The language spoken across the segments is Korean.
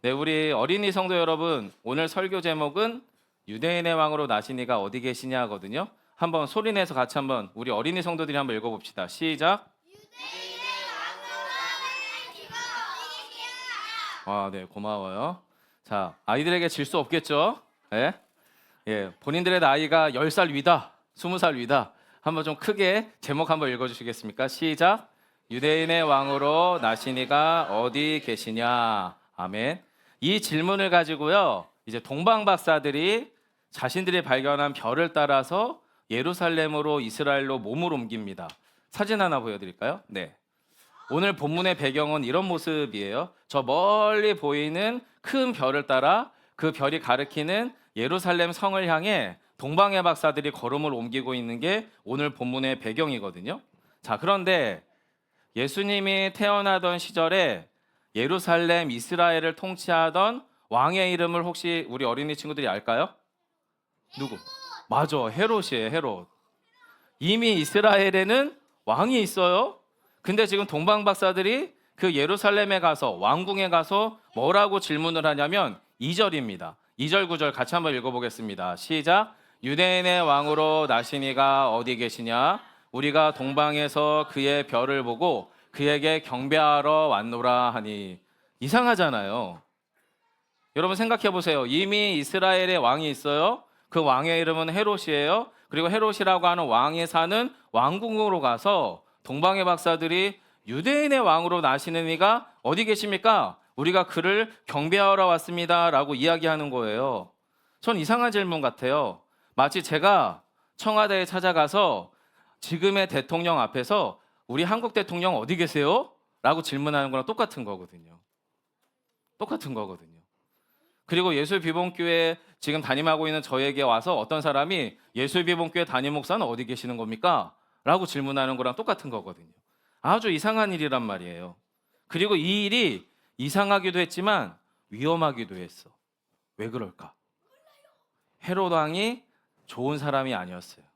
네, 우리 어린이 성도 여러분, 오늘 설교 제목은 유대인의 왕으로 나신 이가 어디 계시냐 하거든요. 한번 소리내서 같이 한번 우리 어린이 성도들이 한번 읽어봅시다. 시작. 아, 네, 고마워요. 자, 아이들에게 질 수 없겠죠? 예? 예, 본인들의 나이가 10살 위다, 20살 위다. 한번 좀 크게 제목 한번 읽어주시겠습니까? 시작. 유대인의 왕으로 나신 이가 어디 계시냐? 아멘. 이 질문을 가지고요, 이제 동방 박사들이 자신들이 발견한 별을 따라서 예루살렘으로 이스라엘로 몸을 옮깁니다. 사진 하나 보여드릴까요? 네. 오늘 본문의 배경은 이런 모습이에요. 저 멀리 보이는 큰 별을 따라 그 별이 가리키는 예루살렘 성을 향해 동방의 박사들이 걸음을 옮기고 있는 게 오늘 본문의 배경이거든요. 자, 그런데 예수님이 태어나던 시절에 예루살렘 이스라엘을 통치하던 왕의 이름을 혹시 우리 어린이 친구들이 알까요? 누구? 맞아, 헤롯이에요. 헤롯. 이미 이스라엘에는 왕이 있어요. 근데 지금 동방 박사들이 그 예루살렘에 가서 왕궁에 가서 뭐라고 질문을 하냐면 2절입니다. 2절 9절 같이 한번 읽어보겠습니다. 시작. 유대인의 왕으로 나신 이가 어디 계시냐? 우리가 동방에서 그의 별을 보고 그에게 경배하러 왔노라 하니. 이상하잖아요. 여러분 생각해 보세요. 이미 이스라엘에 왕이 있어요. 그 왕의 이름은 헤롯이에요. 그리고 헤롯이라고 하는 왕이 사는 왕궁으로 가서 동방의 박사들이 유대인의 왕으로 나시는 이가 어디 계십니까? 우리가 그를 경배하러 왔습니다 라고 이야기하는 거예요. 전 이상한 질문 같아요. 마치 제가 청와대에 찾아가서 지금의 대통령 앞에서 우리 한국 대통령 어디 계세요? 라고 질문하는 거랑 똑같은 거거든요. 똑같은 거거든요. 그리고 예수비봉교회 지금 담임하고 있는 저에게 와서 어떤 사람이 예수비봉교회 담임 목사는 어디 계시는 겁니까? 라고 질문하는 거랑 똑같은 거거든요. 아주 이상한 일이란 말이에요. 그리고 이 일이 이상하기도 했지만 위험하기도 했어. 왜 그럴까? 헤롯 왕이 좋은 사람이 아니었어요.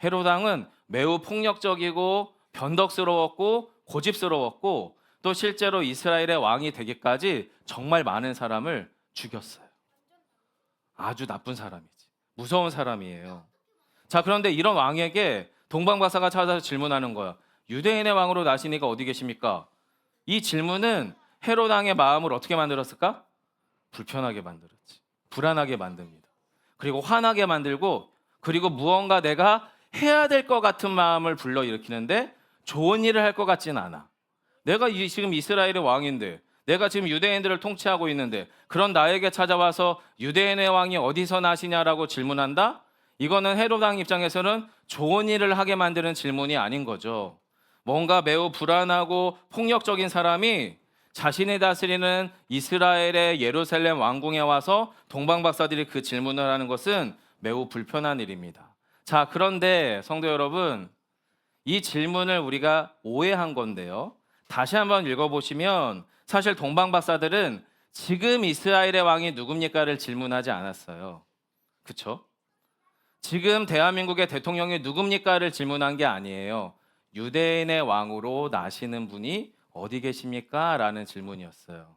헤롯 왕은 매우 폭력적이고 변덕스러웠고 고집스러웠고 또 실제로 이스라엘의 왕이 되기까지 정말 많은 사람을 죽였어요. 아주 나쁜 사람이지. 무서운 사람이에요. 자, 그런데 이런 왕에게 동방 박사가 찾아서 질문하는 거야. 유대인의 왕으로 나신 이가 어디 계십니까? 이 질문은 헤롯 왕의 마음을 어떻게 만들었을까? 불편하게 만들었지. 불안하게 만듭니다. 그리고 화나게 만들고, 그리고 무언가 내가 해야 될 것 같은 마음을 불러일으키는데 좋은 일을 할 것 같지는 않아. 내가 지금 이스라엘의 왕인데, 내가 지금 유대인들을 통치하고 있는데 그런 나에게 찾아와서 유대인의 왕이 어디서 나시냐라고 질문한다? 이거는 헤롯 왕 입장에서는 좋은 일을 하게 만드는 질문이 아닌 거죠. 뭔가 매우 불안하고 폭력적인 사람이 자신이 다스리는 이스라엘의 예루살렘 왕궁에 와서 동방 박사들이 그 질문을 하는 것은 매우 불편한 일입니다. 자, 그런데 성도 여러분, 이 질문을 우리가 오해한 건데요. 다시 한번 읽어보시면 사실 동방 박사들은 지금 이스라엘의 왕이 누굽니까를 질문하지 않았어요. 그렇죠? 지금 대한민국의 대통령이 누굽니까를 질문한 게 아니에요. 유대인의 왕으로 나시는 분이 어디 계십니까? 라는 질문이었어요.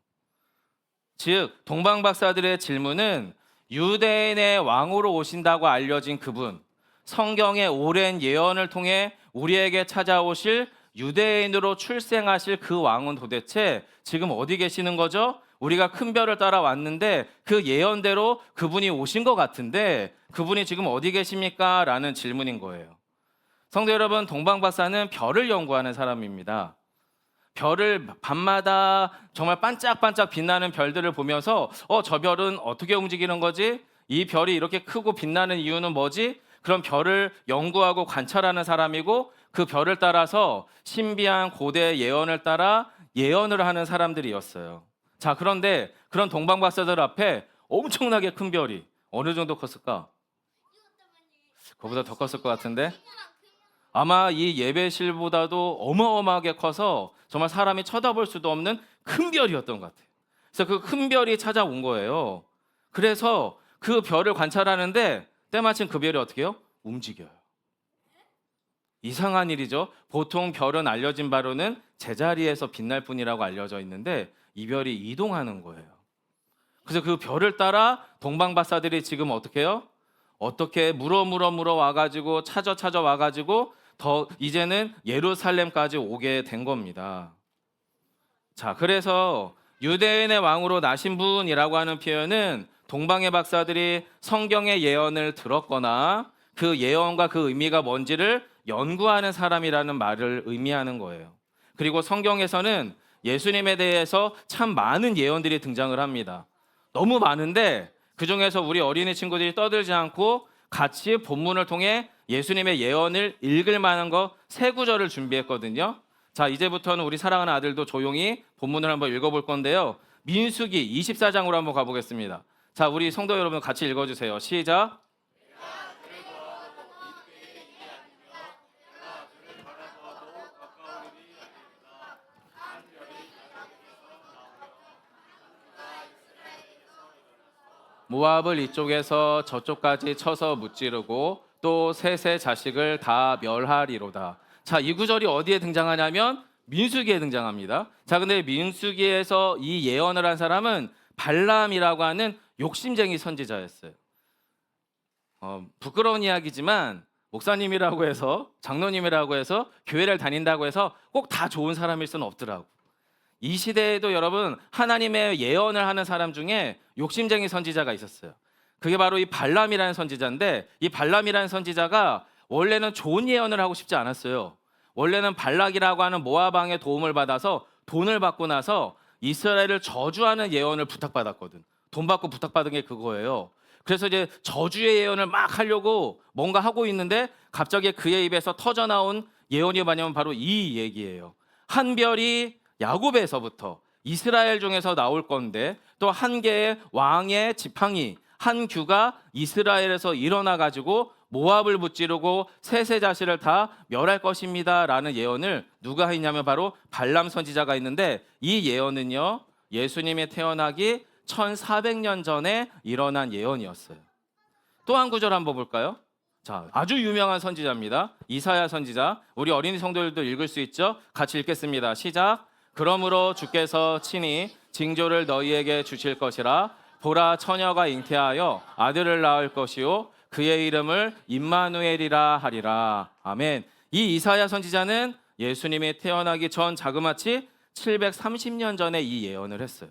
즉 동방 박사들의 질문은 유대인의 왕으로 오신다고 알려진 그분, 성경의 오랜 예언을 통해 우리에게 찾아오실 유대인으로 출생하실 그 왕은 도대체 지금 어디 계시는 거죠? 우리가 큰 별을 따라 왔는데 그 예언대로 그분이 오신 것 같은데 그분이 지금 어디 계십니까? 라는 질문인 거예요. 성도 여러분, 동방 박사는 별을 연구하는 사람입니다. 별을 밤마다 정말 반짝반짝 빛나는 별들을 보면서 저 별은 어떻게 움직이는 거지? 이 별이 이렇게 크고 빛나는 이유는 뭐지? 그런 별을 연구하고 관찰하는 사람이고 그 별을 따라서 신비한 고대 예언을 따라 예언을 하는 사람들이었어요. 자, 그런데 그런 동방 박사들 앞에 엄청나게 큰 별이 어느 정도 컸을까? 그거보다 더 컸을 것 같은데? 아마 이 예배실보다도 어마어마하게 커서 정말 사람이 쳐다볼 수도 없는 큰 별이었던 것 같아요. 그래서 그 큰 별이 찾아온 거예요. 그래서 그 별을 관찰하는데 때마침 그 별이 어떻게 해요? 움직여요. 이상한 일이죠. 보통 별은 알려진 바로는 제자리에서 빛날 뿐이라고 알려져 있는데 이 별이 이동하는 거예요. 그래서 그 별을 따라 동방박사들이 지금 어떻게 해요? 어떻게 물어 와가지고 찾아 와가지고 더 이제는 예루살렘까지 오게 된 겁니다. 자, 그래서 유대인의 왕으로 나신 분이라고 하는 표현은 동방의 박사들이 성경의 예언을 들었거나 그 예언과 그 의미가 뭔지를 연구하는 사람이라는 말을 의미하는 거예요. 그리고 성경에서는 예수님에 대해서 참 많은 예언들이 등장을 합니다. 너무 많은데 그중에서 우리 어린이 친구들이 떠들지 않고 같이 본문을 통해 예수님의 예언을 읽을 만한 거 세 구절을 준비했거든요. 자, 이제부터는 우리 사랑하는 아들도 조용히 본문을 한번 읽어볼 건데요. 민수기 24장으로 한번 가보겠습니다. 자, 우리 성도 여러분 같이 읽어주세요. 시작. 모압을 이쪽에서 저쪽까지 쳐서 무찌르고 또 셋의 자식을 다 멸하리로다. 자, 이 구절이 어디에 등장하냐면 민수기에 등장합니다. 자, 근데 민수기에서 이 예언을 한 사람은 발람이라고 하는 욕심쟁이 선지자였어요. 부끄러운 이야기지만 목사님이라고 해서 장로님이라고 해서 교회를 다닌다고 해서 꼭 다 좋은 사람일 수는 없더라고. 이 시대에도 여러분 하나님의 예언을 하는 사람 중에 욕심쟁이 선지자가 있었어요. 그게 바로 이 발람이라는 선지자인데 이 발람이라는 선지자가 원래는 좋은 예언을 하고 싶지 않았어요. 원래는 발락이라고 하는 모압 왕의 도움을 받아서 돈을 받고 나서 이스라엘을 저주하는 예언을 부탁받았거든. 돈 받고 부탁받은 게 그거예요. 그래서 이제 저주의 예언을 막 하려고 뭔가 하고 있는데 갑자기 그의 입에서 터져나온 예언이 뭐냐면 바로 이 얘기예요. 한 별이 야곱에서부터 이스라엘 중에서 나올 건데 또 한 개의 왕의 지팡이 한 규가 이스라엘에서 일어나 가지고 모압을 무찌르고 셋의 자식을 다 멸할 것입니다 라는 예언을 누가 했냐면 바로 발람 선지자가 있는데 이 예언은요 예수님이 태어나기 1400년 전에 일어난 예언이었어요. 또 한 구절 한번 볼까요? 자, 아주 유명한 선지자입니다. 이사야 선지자. 우리 어린이 성도들도 읽을 수 있죠? 같이 읽겠습니다. 시작. 그러므로 주께서 친히 징조를 너희에게 주실 것이라. 보라, 처녀가 잉태하여 아들을 낳을 것이요 그의 이름을 임마누엘이라 하리라. 아멘. 이 이사야 선지자는 예수님이 태어나기 전 자그마치 730년 전에 이 예언을 했어요.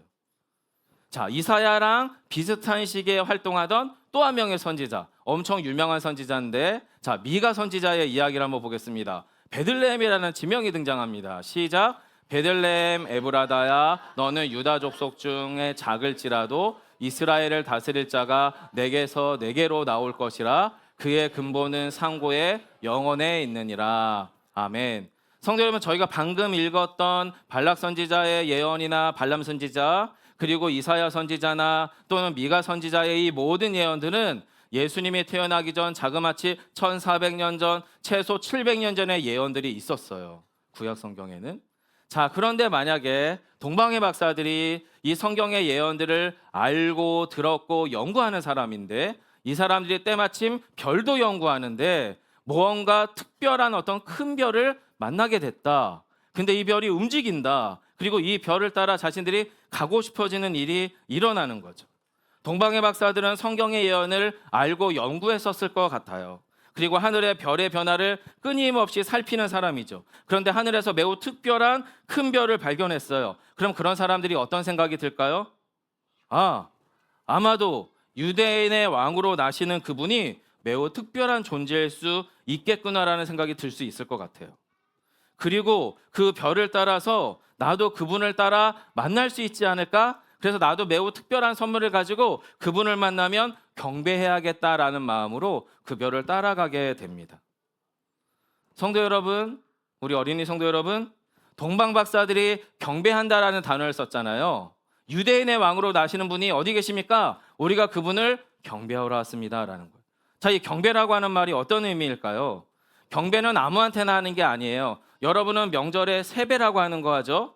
자, 이사야랑 비슷한 시기에 활동하던 또 한 명의 선지자, 엄청 유명한 선지자인데, 자, 미가 선지자의 이야기를 한번 보겠습니다. 베들레헴이라는 지명이 등장합니다. 시작. 베들레헴 에브라다야, 너는 유다 족속 중에 작을지라도 이스라엘을 다스릴 자가 내게서 내게로 나올 것이라. 그의 근본은 상고의 영원에 있느니라. 아멘. 성도 여러분, 저희가 방금 읽었던 발락 선지자의 예언이나 발람 선지자, 그리고 이사야 선지자나 또는 미가 선지자의 이 모든 예언들은 예수님이 태어나기 전 자그마치 1400년 전, 최소 700년 전의 예언들이 있었어요. 구약 성경에는. 자, 그런데 만약에 동방의 박사들이 이 성경의 예언들을 알고 들었고 연구하는 사람인데 이 사람들이 때마침 별도 연구하는데 무언가 특별한 어떤 큰 별을 만나게 됐다. 근데 이 별이 움직인다. 그리고 이 별을 따라 자신들이 가고 싶어지는 일이 일어나는 거죠. 동방의 박사들은 성경의 예언을 알고 연구했었을 것 같아요. 그리고 하늘의 별의 변화를 끊임없이 살피는 사람이죠. 그런데 하늘에서 매우 특별한 큰 별을 발견했어요. 그럼 그런 사람들이 어떤 생각이 들까요? 아마도 유대인의 왕으로 나시는 그분이 매우 특별한 존재일 수 있겠구나라는 생각이 들 수 있을 것 같아요. 그리고 그 별을 따라서 나도 그분을 따라 만날 수 있지 않을까? 그래서 나도 매우 특별한 선물을 가지고 그분을 만나면 경배해야겠다라는 마음으로 그 별을 따라가게 됩니다. 성도 여러분, 우리 어린이 성도 여러분, 동방 박사들이 경배한다라는 단어를 썼잖아요. 유대인의 왕으로 나시는 분이 어디 계십니까? 우리가 그분을 경배하러 왔습니다라는 거예요. 자, 이 경배라고 하는 말이 어떤 의미일까요? 경배는 아무한테나 하는 게 아니에요. 여러분은 명절에 세배라고 하는 거 하죠?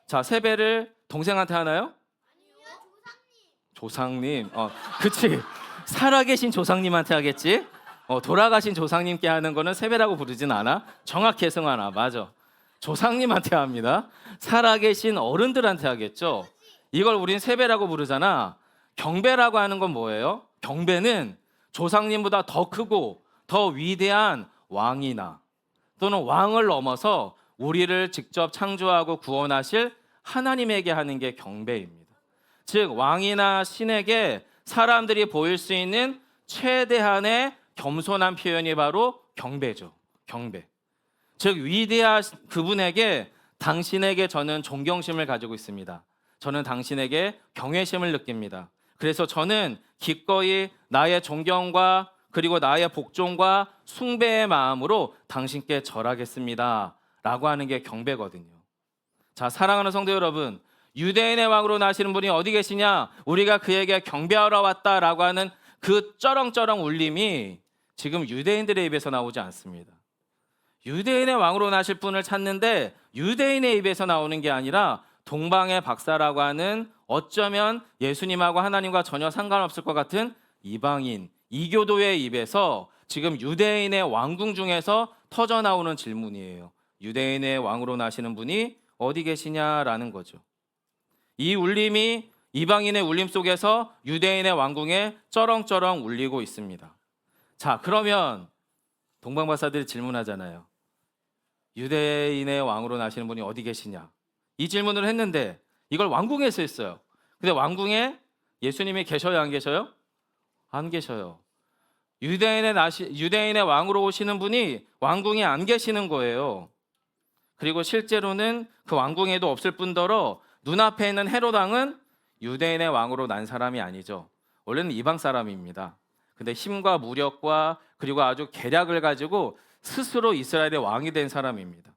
자, 세배를 동생한테 하나요? 조상님. 그치. 살아계신 조상님한테 하겠지? 돌아가신 조상님께 하는 거는 세배라고 부르진 않아? 정확히 승환아, 맞아. 조상님한테 합니다. 살아계신 어른들한테 하겠죠? 이걸 우린 세배라고 부르잖아. 경배라고 하는 건 뭐예요? 경배는 조상님보다 더 크고 더 위대한 왕이나 또는 왕을 넘어서 우리를 직접 창조하고 구원하실 하나님에게 하는 게 경배입니다. 즉 왕이나 신에게 사람들이 보일 수 있는 최대한의 겸손한 표현이 바로 경배죠. 경배. 즉 위대하신 그분에게 당신에게 저는 존경심을 가지고 있습니다. 저는 당신에게 경외심을 느낍니다. 그래서 저는 기꺼이 나의 존경과 그리고 나의 복종과 숭배의 마음으로 당신께 절하겠습니다. 라고 하는 게 경배거든요. 자, 사랑하는 성도 여러분, 유대인의 왕으로 나시는 분이 어디 계시냐? 우리가 그에게 경배하러 왔다라고 하는 그 쩌렁쩌렁 울림이 지금 유대인들의 입에서 나오지 않습니다. 유대인의 왕으로 나실 분을 찾는데 유대인의 입에서 나오는 게 아니라 동방의 박사라고 하는 어쩌면 예수님하고 하나님과 전혀 상관없을 것 같은 이방인, 이교도의 입에서 지금 유대인의 왕궁 중에서 터져나오는 질문이에요. 유대인의 왕으로 나시는 분이 어디 계시냐라는 거죠. 이 울림이 이방인의 울림 속에서 유대인의 왕궁에 쩌렁쩌렁 울리고 있습니다. 자, 그러면 동방박사들이 질문하잖아요. 유대인의 왕으로 나시는 분이 어디 계시냐? 이 질문을 했는데 이걸 왕궁에서 했어요. 근데 왕궁에 예수님이 계셔요, 안 계셔요? 안 계셔요. 유대인의 왕으로 오시는 분이 왕궁에 안 계시는 거예요. 그리고 실제로는 그 왕궁에도 없을 뿐더러 눈앞에 있는 헤롯 왕은 유대인의 왕으로 난 사람이 아니죠. 원래는 이방 사람입니다. 근데 힘과 무력과 그리고 아주 계략을 가지고 스스로 이스라엘의 왕이 된 사람입니다.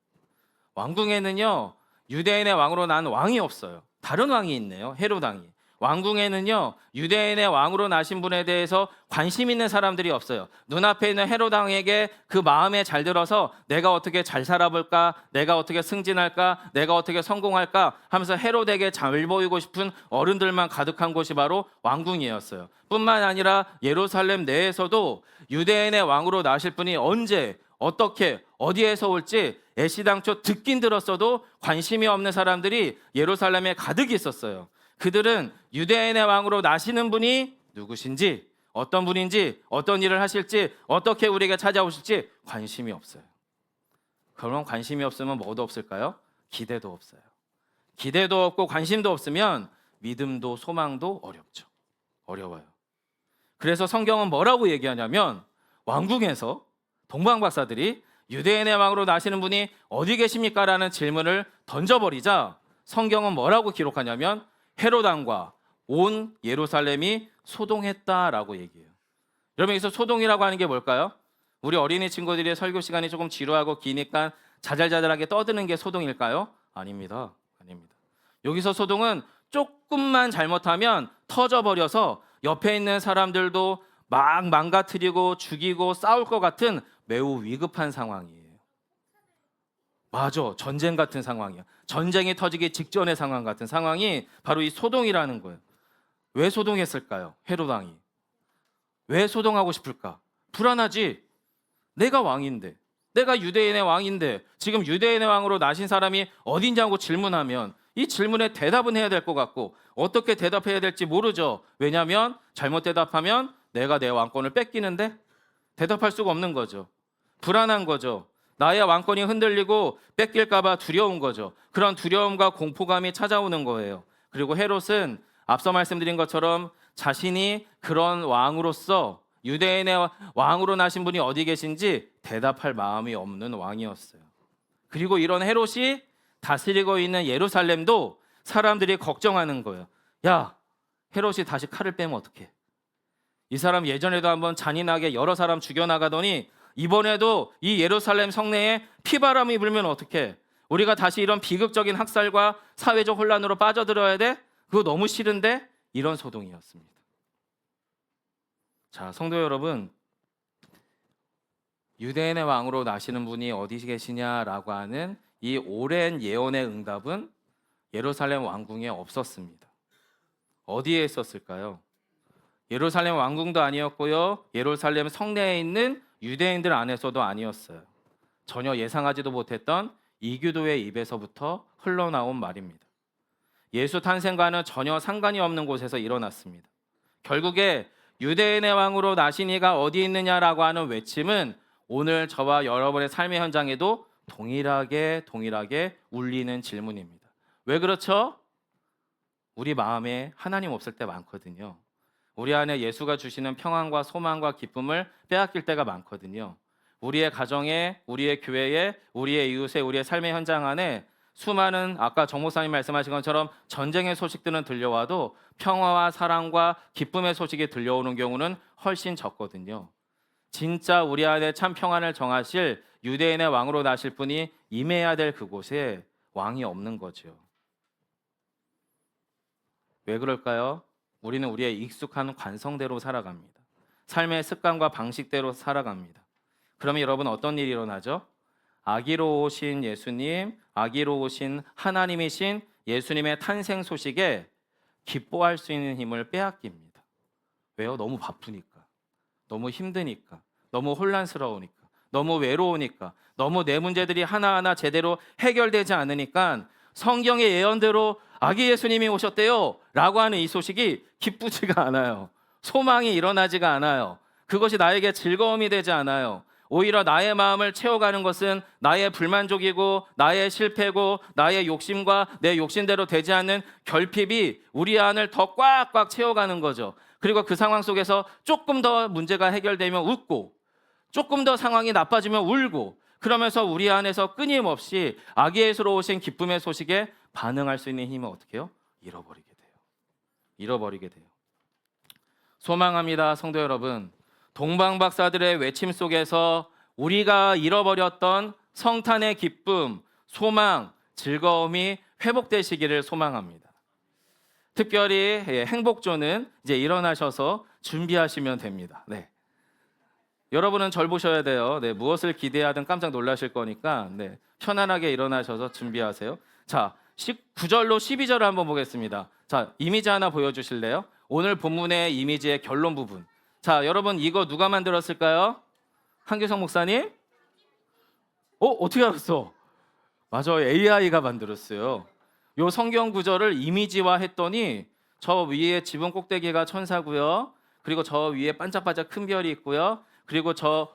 왕궁에는요, 유대인의 왕으로 난 왕이 없어요. 다른 왕이 있네요. 헤롯 왕이. 왕궁에는요, 유대인의 왕으로 나신 분에 대해서 관심 있는 사람들이 없어요. 눈앞에 있는 헤롯 왕에게 그 마음에 잘 들어서 내가 어떻게 잘 살아볼까, 내가 어떻게 승진할까, 내가 어떻게 성공할까 하면서 헤롯에게 잘 보이고 싶은 어른들만 가득한 곳이 바로 왕궁이었어요. 뿐만 아니라 예루살렘 내에서도 유대인의 왕으로 나실 분이 언제, 어떻게, 어디에서 올지 애시당초 듣긴 들었어도 관심이 없는 사람들이 예루살렘에 가득 있었어요. 그들은 유대인의 왕으로 나시는 분이 누구신지, 어떤 분인지, 어떤 일을 하실지, 어떻게 우리에게 찾아오실지 관심이 없어요. 그럼 관심이 없으면 뭐도 없을까요? 기대도 없어요. 기대도 없고 관심도 없으면 믿음도 소망도 어렵죠. 어려워요. 그래서 성경은 뭐라고 얘기하냐면 왕궁에서 동방박사들이 유대인의 왕으로 나시는 분이 어디 계십니까? 라는 질문을 던져버리자 성경은 뭐라고 기록하냐면 헤롯 왕과 온 예루살렘이 소동했다라고 얘기해요. 여러분, 여기서 소동이라고 하는 게 뭘까요? 우리 어린이 친구들의 설교 시간이 조금 지루하고 기니까 자잘자잘하게 떠드는 게 소동일까요? 아닙니다. 아닙니다. 여기서 소동은 조금만 잘못하면 터져버려서 옆에 있는 사람들도 막 망가뜨리고 죽이고 싸울 것 같은 매우 위급한 상황이에요. 맞아, 전쟁 같은 상황이야. 전쟁이 터지기 직전의 상황 같은 상황이 바로 이 소동이라는 거예요. 왜 소동했을까요? 헤롯 왕이. 왜 소동하고 싶을까? 불안하지. 내가 왕인데, 내가 유대인의 왕인데 지금 유대인의 왕으로 나신 사람이 어디냐고 질문하면 이 질문에 대답은 해야 될 것 같고 어떻게 대답해야 될지 모르죠. 왜냐하면 잘못 대답하면 내가 내 왕권을 뺏기는데 대답할 수가 없는 거죠. 불안한 거죠. 나의 왕권이 흔들리고 뺏길까 봐 두려운 거죠. 그런 두려움과 공포감이 찾아오는 거예요. 그리고 헤롯은 앞서 말씀드린 것처럼 자신이 그런 왕으로서 유대인의 왕으로 나신 분이 어디 계신지 대답할 마음이 없는 왕이었어요. 그리고 이런 헤롯이 다스리고 있는 예루살렘도 사람들이 걱정하는 거예요. 야, 헤롯이 다시 칼을 빼면 어떡해? 이 사람 예전에도 한번 잔인하게 여러 사람 죽여나가더니 이번에도 이 예루살렘 성내에 피바람이 불면 어떡해? 우리가 다시 이런 비극적인 학살과 사회적 혼란으로 빠져들어야 돼? 그거 너무 싫은데? 이런 소동이었습니다. 자, 성도 여러분, 유대인의 왕으로 나시는 분이 어디 계시냐라고 하는 이 오랜 예언의 응답은 예루살렘 왕궁에 없었습니다. 어디에 있었을까요? 예루살렘 왕궁도 아니었고요. 예루살렘 성내에 있는 유대인들 안에서도 아니었어요. 전혀 예상하지도 못했던 이교도의 입에서부터 흘러나온 말입니다. 예수 탄생과는 전혀 상관이 없는 곳에서 일어났습니다. 결국에 유대인의 왕으로 나신 이가 어디 있느냐라고 하는 외침은 오늘 저와 여러분의 삶의 현장에도 동일하게 울리는 질문입니다. 왜 그렇죠? 우리 마음에 하나님 없을 때 많거든요. 우리 안에 예수가 주시는 평안과 소망과 기쁨을 빼앗길 때가 많거든요. 우리의 가정에, 우리의 교회에, 우리의 이웃에, 우리의 삶의 현장 안에 수많은 아까 정 목사님 말씀하신 것처럼 전쟁의 소식들은 들려와도 평화와 사랑과 기쁨의 소식이 들려오는 경우는 훨씬 적거든요. 진짜 우리 안에 참 평안을 정하실 유대인의 왕으로 나실 분이 임해야 될 그곳에 왕이 없는 거죠. 왜 그럴까요? 우리는 우리의 익숙한 관성대로 살아갑니다. 삶의 습관과 방식대로 살아갑니다. 그러면 여러분 어떤 일이 일어나죠? 아기로우신 예수님, 아기로우신 하나님이신 예수님의 탄생 소식에 기뻐할 수 있는 힘을 빼앗깁니다. 왜요? 너무 바쁘니까, 너무 힘드니까, 너무 혼란스러우니까, 너무 외로우니까, 너무 내 문제들이 하나하나 제대로 해결되지 않으니까 성경의 예언대로 아기 예수님이 오셨대요 라고 하는 이 소식이 기쁘지가 않아요. 소망이 일어나지가 않아요. 그것이 나에게 즐거움이 되지 않아요. 오히려 나의 마음을 채워가는 것은 나의 불만족이고 나의 실패고 나의 욕심과 내 욕심대로 되지 않는 결핍이 우리 안을 더 꽉꽉 채워가는 거죠. 그리고 그 상황 속에서 조금 더 문제가 해결되면 웃고 조금 더 상황이 나빠지면 울고 그러면서 우리 안에서 끊임없이 아기 예수로 오신 기쁨의 소식에 반응할 수 있는 힘을 어떻게 해요? 잃어버리게 돼요. 소망합니다, 성도 여러분. 동방박사들의 외침 속에서 우리가 잃어버렸던 성탄의 기쁨, 소망, 즐거움이 회복되시기를 소망합니다. 특별히 행복조는 이제 일어나셔서 준비하시면 됩니다. 네. 여러분은 절 보셔야 돼요. 네, 무엇을 기대하든 깜짝 놀라실 거니까 편안하게 일어나셔서 준비하세요. 자, 9절로 12절을 한번 보겠습니다. 자, 이미지 하나 보여주실래요? 오늘 본문의 이미지의 결론 부분. 자, 여러분 이거 누가 만들었을까요? 한규성 목사님? 어떻게 알았어? 맞아요, AI가 만들었어요. 요 성경 구절을 이미지화 했더니 저 위에 지붕 꼭대기가 천사고요. 그리고 저 위에 반짝반짝 큰 별이 있고요. 그리고 저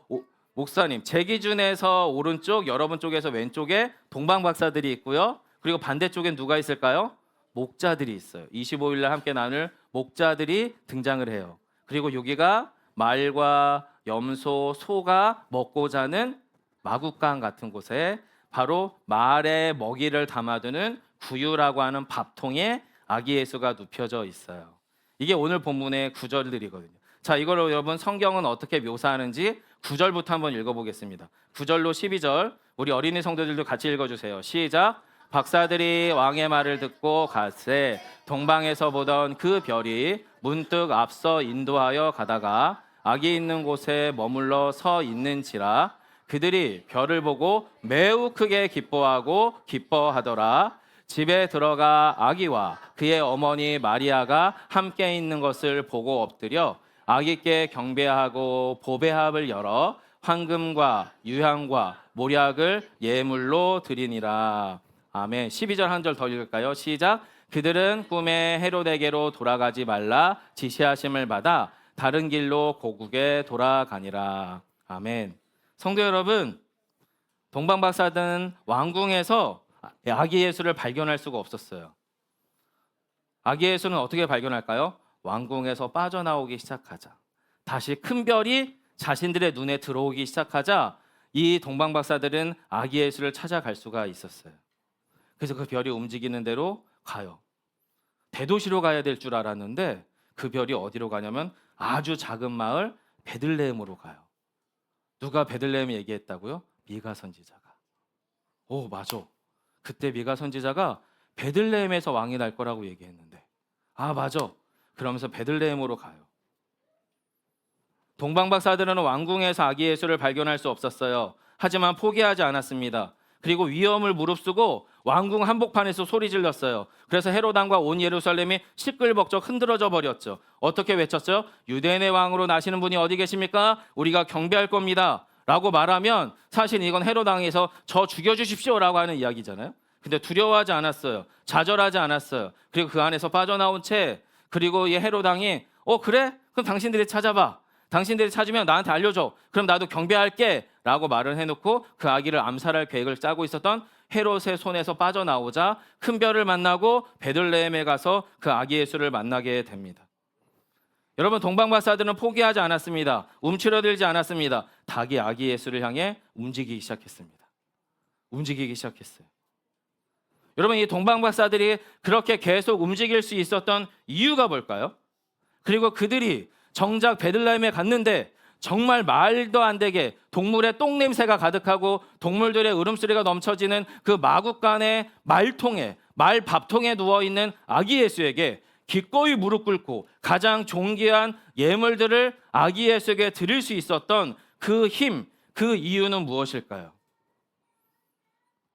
목사님, 제 기준에서 오른쪽, 여러분 쪽에서 왼쪽에 동방박사들이 있고요. 그리고 반대쪽엔 누가 있을까요? 목자들이 있어요. 25일 날 함께 나눌 목자들이 등장을 해요. 그리고 여기가 말과 염소, 소가 먹고 자는 마구간 같은 곳에 바로 말의 먹이를 담아두는 구유라고 하는 밥통에 아기 예수가 눕혀져 있어요. 이게 오늘 본문의 구절들이거든요. 자, 이걸 여러분 성경은 어떻게 묘사하는지 9절부터 한번 읽어보겠습니다. 9절로 12절 우리 어린이 성도들도 같이 읽어주세요. 시작. 박사들이 왕의 말을 듣고 갔세 동방에서 보던 그 별이 문득 앞서 인도하여 가다가 아기 있는 곳에 머물러 서 있는지라 그들이 별을 보고 매우 크게 기뻐하더라. 집에 들어가 아기와 그의 어머니 마리아가 함께 있는 것을 보고 엎드려 아기께 경배하고 보배합을 열어 황금과 유향과 모략을 예물로 드리니라. 아멘. 12절 한 절 더 읽을까요? 시작. 그들은 꿈에 헤롯에게로 돌아가지 말라 지시하심을 받아 다른 길로 고국에 돌아가니라. 아멘. 성도 여러분, 동방박사들은 왕궁에서 아기 예수를 발견할 수가 없었어요. 아기 예수는 어떻게 발견할까요? 왕궁에서 빠져나오기 시작하자, 다시 큰 별이 자신들의 눈에 들어오기 시작하자 이 동방박사들은 아기 예수를 찾아갈 수가 있었어요. 그래서 그 별이 움직이는 대로 가요. 대도시로 가야 될 줄 알았는데 그 별이 어디로 가냐면 아주 작은 마을 베들레헴으로 가요. 누가 베들레헴 얘기했다고요? 미가 선지자가. 오, 맞아. 그때 미가 선지자가 베들레헴에서 왕이 날 거라고 얘기했는데, 아, 맞아. 그러면서 베들레헴으로 가요. 동방박사들은 왕궁에서 아기 예수를 발견할 수 없었어요. 하지만 포기하지 않았습니다. 그리고 위험을 무릅쓰고 왕궁 한복판에서 소리 질렀어요. 그래서 헤롯 왕과 온 예루살렘이 시끌벅적 흔들어져 버렸죠. 어떻게 외쳤죠? 유대인의 왕으로 나시는 분이 어디 계십니까? 우리가 경배할 겁니다 라고 말하면 사실 이건 헤롯 왕에서 저 죽여주십시오 라고 하는 이야기잖아요. 근데 두려워하지 않았어요. 좌절하지 않았어요. 그리고 그 안에서 빠져나온 채, 그리고 이 헤롯 왕이 그래? 그럼 당신들이 찾아봐. 당신들이 찾으면 나한테 알려줘. 그럼 나도 경배할게 라고 말을 해놓고 그 아기를 암살할 계획을 짜고 있었던 헤롯의 손에서 빠져나오자 큰 별을 만나고 베들레헴에 가서 그 아기 예수를 만나게 됩니다. 여러분, 동방박사들은 포기하지 않았습니다. 움츠러들지 않았습니다. 닭이 아기 예수를 향해 움직이기 시작했습니다. 움직이기 시작했어요. 여러분, 이 동방박사들이 그렇게 계속 움직일 수 있었던 이유가 뭘까요? 그리고 그들이 정작 베들레헴에 갔는데 정말 말도 안 되게 동물의 똥냄새가 가득하고 동물들의 울음소리가 넘쳐지는 그 마구간의 말통에, 말밥통에 누워있는 아기 예수에게 기꺼이 무릎 꿇고 가장 존귀한 예물들을 아기 예수에게 드릴 수 있었던 그 힘, 그 이유는 무엇일까요?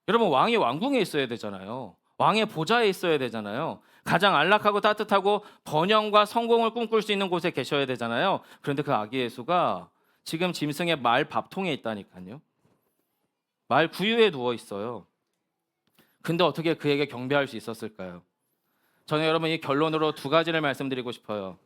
여러분, 왕이 왕궁에 있어야 되잖아요. 왕의 보좌에 있어야 되잖아요. 가장 안락하고 따뜻하고 번영과 성공을 꿈꿀 수 있는 곳에 계셔야 되잖아요. 그런데 그 아기 예수가 지금 짐승의 말 밥통에 있다니까요. 말 구유에 누워 있어요. 근데 어떻게 그에게 경배할 수 있었을까요? 저는 여러분, 이 결론으로 두 가지를 말씀드리고 싶어요.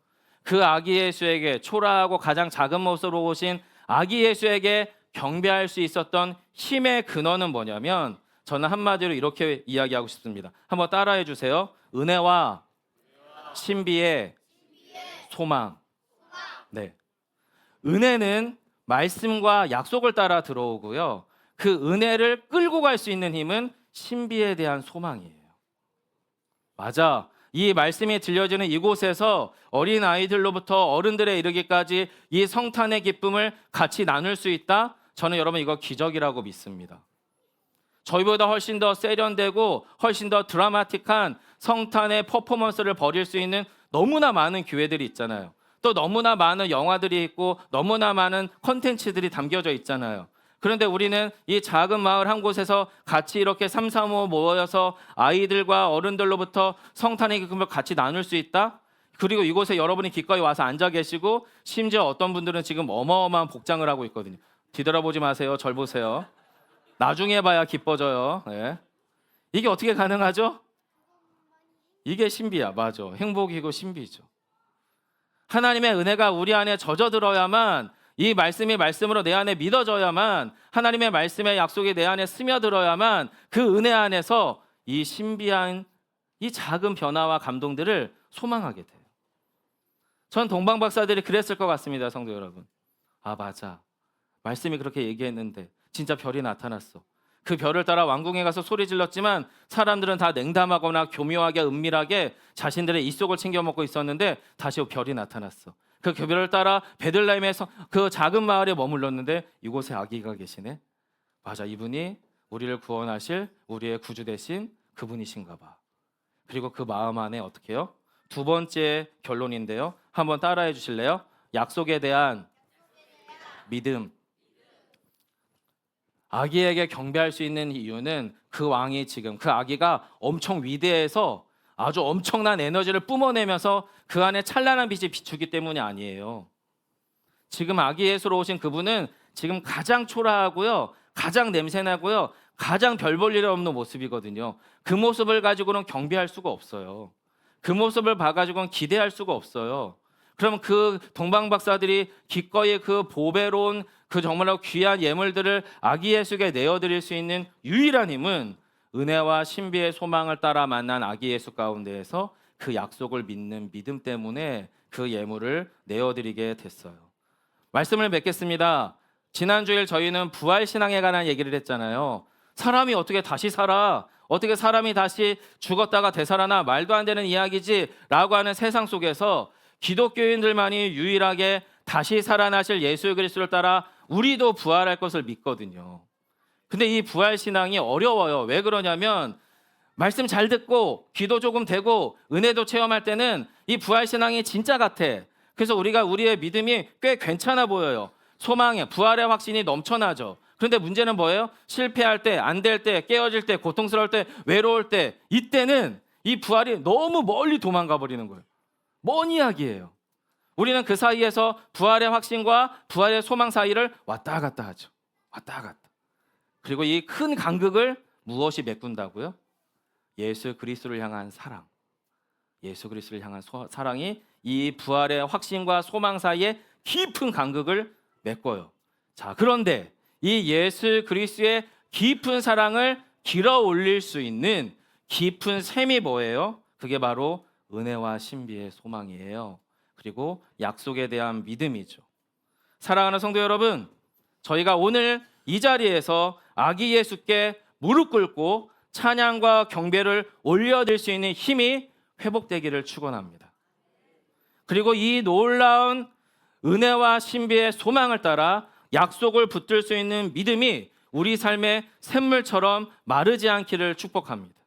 그 아기 예수에게, 초라하고 가장 작은 모습으로 오신 아기 예수에게 경배할 수 있었던 힘의 근원은 뭐냐면, 저는 한마디로 이렇게 이야기하고 싶습니다. 한번 따라해 주세요. 은혜와 신비의 소망. 네. 은혜는 말씀과 약속을 따라 들어오고요. 그 은혜를 끌고 갈 수 있는 힘은 신비에 대한 소망이에요. 맞아. 이 말씀이 들려지는 이곳에서 어린 아이들로부터 어른들에 이르기까지 이 성탄의 기쁨을 같이 나눌 수 있다? 저는 여러분, 이거 기적이라고 믿습니다. 저희보다 훨씬 더 세련되고 훨씬 더 드라마틱한 성탄의 퍼포먼스를 벌일 수 있는 너무나 많은 교회들이 있잖아요. 또 너무나 많은 영화들이 있고 너무나 많은 콘텐츠들이 담겨져 있잖아요. 그런데 우리는 이 작은 마을 한 곳에서 같이 이렇게 삼삼오오 모여서 아이들과 어른들로부터 성탄의 기쁨을 같이 나눌 수 있다? 그리고 이곳에 여러분이 기꺼이 와서 앉아 계시고 심지어 어떤 분들은 지금 어마어마한 복장을 하고 있거든요. 뒤돌아보지 마세요. 절 보세요. 나중에 봐야 기뻐져요. 네. 이게 어떻게 가능하죠? 이게 신비야. 맞아. 행복이고 신비죠. 하나님의 은혜가 우리 안에 젖어들어야만, 이 말씀이 말씀으로 내 안에 믿어져야만, 하나님의 말씀의 약속이 내 안에 스며들어야만 그 은혜 안에서 이 신비한 이 작은 변화와 감동들을 소망하게 돼요. 전 동방박사들이 그랬을 것 같습니다. 성도 여러분. 아, 맞아. 말씀이 그렇게 얘기했는데 진짜 별이 나타났어. 그 별을 따라 왕궁에 가서 소리 질렀지만 사람들은 다 냉담하거나 교묘하게 은밀하게 자신들의 입속을 챙겨 먹고 있었는데 다시 별이 나타났어. 그 별을 따라 베들레헴에서 그 작은 마을에 머물렀는데 이곳에 아기가 계시네. 맞아, 이분이 우리를 구원하실 우리의 구주 되신 그분이신가 봐. 그리고 그 마음 안에 어떻게 해요? 두 번째 결론인데요. 한번 따라해 주실래요? 약속에 대한 믿음. 아기에게 경배할 수 있는 이유는 그 왕이 지금, 그 아기가 엄청 위대해서 아주 엄청난 에너지를 뿜어내면서 그 안에 찬란한 빛이 비추기 때문이 아니에요. 지금 아기 예수로 오신 그분은 지금 가장 초라하고요, 가장 냄새나고요, 가장 별 볼 일 없는 모습이거든요. 그 모습을 가지고는 경배할 수가 없어요. 그 모습을 봐가지고는 기대할 수가 없어요. 그럼 그 동방박사들이 기꺼이 그 보배로운 그 정말로 귀한 예물들을 아기 예수에게 내어드릴 수 있는 유일한 힘은 은혜와 신비의 소망을 따라 만난 아기 예수 가운데에서 그 약속을 믿는 믿음 때문에 그 예물을 내어드리게 됐어요. 말씀을 맺겠습니다. 지난주일 저희는 부활신앙에 관한 얘기를 했잖아요. 사람이 어떻게 다시 살아? 어떻게 사람이 다시 죽었다가 되살아나? 말도 안 되는 이야기지 라고 하는 세상 속에서 기독교인들만이 유일하게 다시 살아나실 예수 그리스도를 따라 우리도 부활할 것을 믿거든요. 근데 이 부활신앙이 어려워요. 왜 그러냐면 말씀 잘 듣고 기도 조금 되고 은혜도 체험할 때는 이 부활신앙이 진짜 같아. 그래서 우리가 우리의 믿음이 꽤 괜찮아 보여요. 소망에 부활의 확신이 넘쳐나죠. 그런데 문제는 뭐예요? 실패할 때, 안 될 때, 깨어질 때, 고통스러울 때, 외로울 때, 이때는 이 부활이 너무 멀리 도망가 버리는 거예요. 먼 이야기예요. 우리는 그 사이에서 부활의 확신과 부활의 소망 사이를 왔다 갔다 하죠. 왔다 갔다. 그리고 이 큰 간극을 무엇이 메꾼다고요? 예수 그리스도를 향한 사랑. 예수 그리스도를 향한 사랑이 이 부활의 확신과 소망 사이에 깊은 간극을 메꿔요. 자, 그런데 이 예수 그리스도의 깊은 사랑을 길어 올릴 수 있는 깊은 셈이 뭐예요? 그게 바로 은혜와 신비의 소망이에요. 그리고 약속에 대한 믿음이죠. 사랑하는 성도 여러분, 저희가 오늘 이 자리에서 아기 예수께 무릎 꿇고 찬양과 경배를 올려드릴 수 있는 힘이 회복되기를 축원합니다. 그리고 이 놀라운 은혜와 신비의 소망을 따라 약속을 붙들 수 있는 믿음이 우리 삶의 샘물처럼 마르지 않기를 축복합니다.